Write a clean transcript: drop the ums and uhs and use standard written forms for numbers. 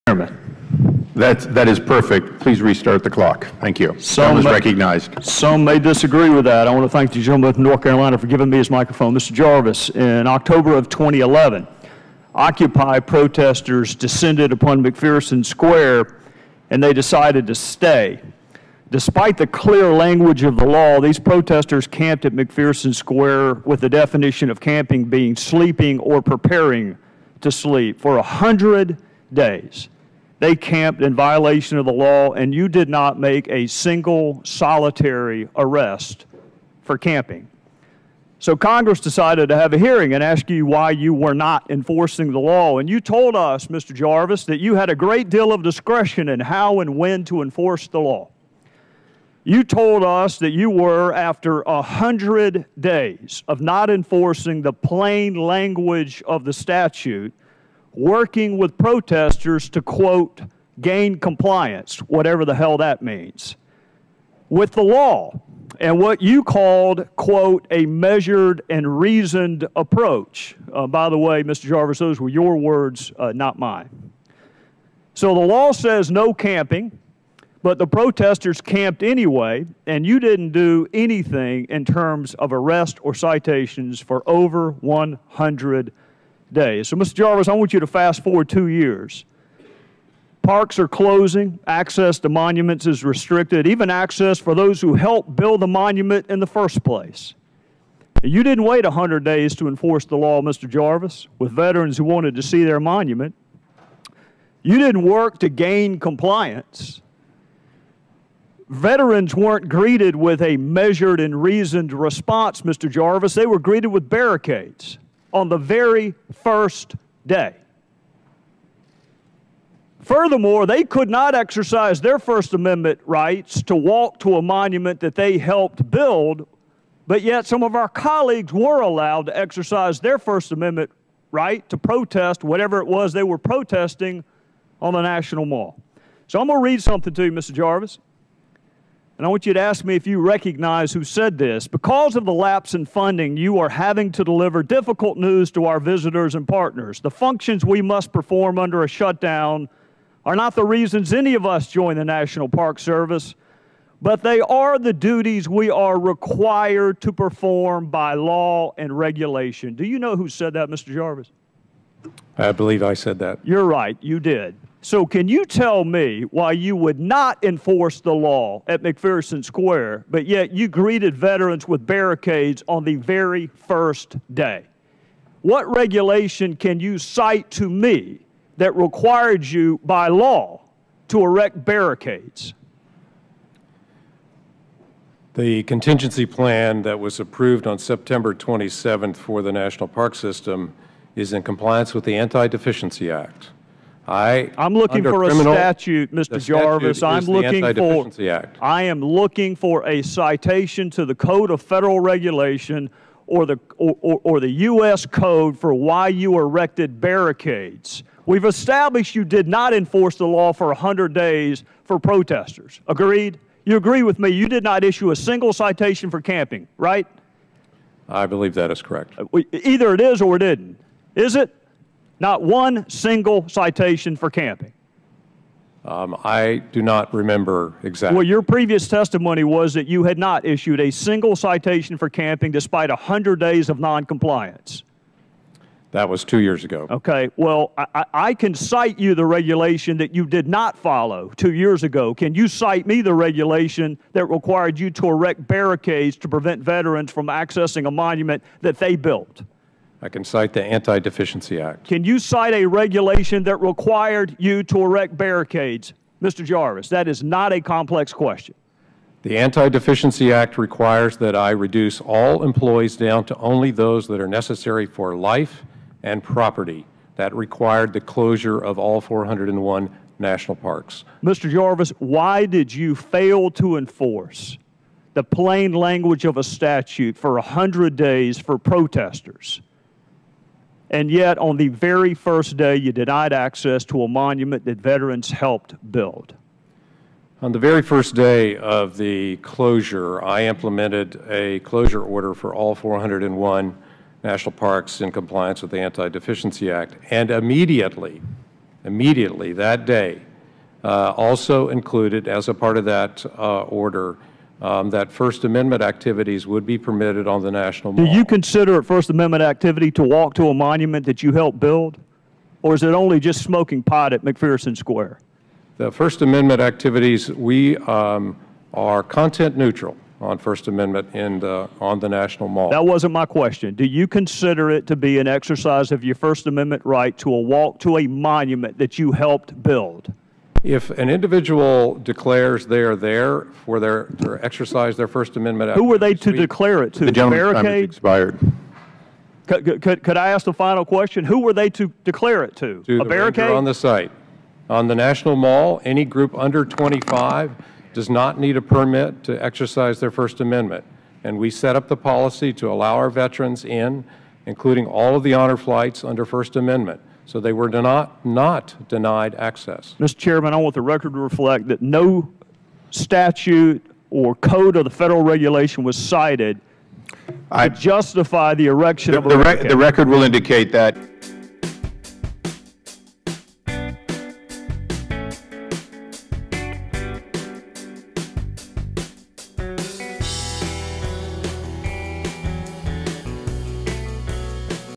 That is perfect. Please restart the clock. Thank you. Some is recognized. Some may disagree with that. I want to thank the gentleman from North Carolina for giving me his microphone. Mr. Jarvis, in October of 2011, Occupy protesters descended upon McPherson Square, and they decided to stay. Despite the clear language of the law, these protesters camped at McPherson Square with the definition of camping being sleeping or preparing to sleep for 100 days. They camped in violation of the law, and you did not make a single solitary arrest for camping. So Congress decided to have a hearing and ask you why you were not enforcing the law. And you told us, Mr. Jarvis, that you had a great deal of discretion in how and when to enforce the law. You told us that you were, after 100 days of not enforcing the plain language of the statute, working with protesters to, quote, gain compliance, whatever the hell that means, with the law, and what you called, quote, a measured and reasoned approach. By the way, Mr. Jarvis, those were your words, not mine. So the law says no camping, but the protesters camped anyway, and you didn't do anything in terms of arrest or citations for over 100 days. So, Mr. Jarvis, I want you to fast forward 2 years. Parks are closing, access to monuments is restricted, even access for those who helped build the monument in the first place. You didn't wait 100 days to enforce the law, Mr. Jarvis, with veterans who wanted to see their monument. You didn't work to gain compliance. Veterans weren't greeted with a measured and reasoned response, Mr. Jarvis. They were greeted with barricades on the very first day. Furthermore, they could not exercise their First Amendment rights to walk to a monument that they helped build, but yet some of our colleagues were allowed to exercise their First Amendment right to protest whatever it was they were protesting on the National Mall. So I'm going to read something to you, Mr. Jarvis, and I want you to ask me if you recognize who said this. Because of the lapse in funding, you are having to deliver difficult news to our visitors and partners. The functions we must perform under a shutdown are not the reasons any of us join the National Park Service, but they are the duties we are required to perform by law and regulation. Do you know who said that, Mr. Jarvis? I believe I said that. You're right, you did. So can you tell me why you would not enforce the law at McPherson Square, but yet you greeted veterans with barricades on the very first day? What regulation can you cite to me that required you by law to erect barricades? The contingency plan that was approved on September 27th for the National Park System is in compliance with the Anti-Deficiency Act. I'm looking for a statute, Mr. Jarvis. I am looking for a citation to the Code of Federal Regulation or the U.S. Code for why you erected barricades. We've established you did not enforce the law for 100 days for protesters. Agreed? You agree with me? You did not issue a single citation for camping, right? I believe that is correct. Either it is or it didn't. Is it? Not one single citation for camping. I do not remember exactly. Well, your previous testimony was that you had not issued a single citation for camping despite 100 days of noncompliance. That was 2 years ago. Okay. Well, I can cite you the regulation that you did not follow 2 years ago. Can you cite me the regulation that required you to erect barricades to prevent veterans from accessing a monument that they built? I can cite the Anti-Deficiency Act. Can you cite a regulation that required you to erect barricades? Mr. Jarvis, that is not a complex question. The Anti-Deficiency Act requires that I reduce all employees down to only those that are necessary for life and property. That required the closure of all 401 national parks. Mr. Jarvis, why did you fail to enforce the plain language of a statute for 100 days for protesters? And yet, on the very first day, you denied access to a monument that veterans helped build. On the very first day of the closure, I implemented a closure order for all 401 national parks in compliance with the Anti-Deficiency Act. And immediately immediately that day, also included as a part of that order that First Amendment activities would be permitted on the National Mall. Do you consider it First Amendment activity to walk to a monument that you helped build? Or is it only just smoking pot at McPherson Square? The First Amendment activities, we are content neutral on First Amendment and on the National Mall. That wasn't my question. Do you consider it to be an exercise of your First Amendment right to a walk to a monument that you helped build? If an individual declares they are there for to exercise their First Amendment activities, who were they to declare it to? The gentleman's time has barricade? expired. Could I ask the final question? Who were they to declare it to? To A the barricade? ranger on the site. On the National Mall, any group under 25 does not need a permit to exercise their First Amendment. And we set up the policy to allow our veterans in, including all of the honor flights under First Amendment. So they were not denied access. Mr. Chairman, I want the record to reflect that no statute or code of the federal regulation was cited to justify the erection of a barricade. The record will indicate that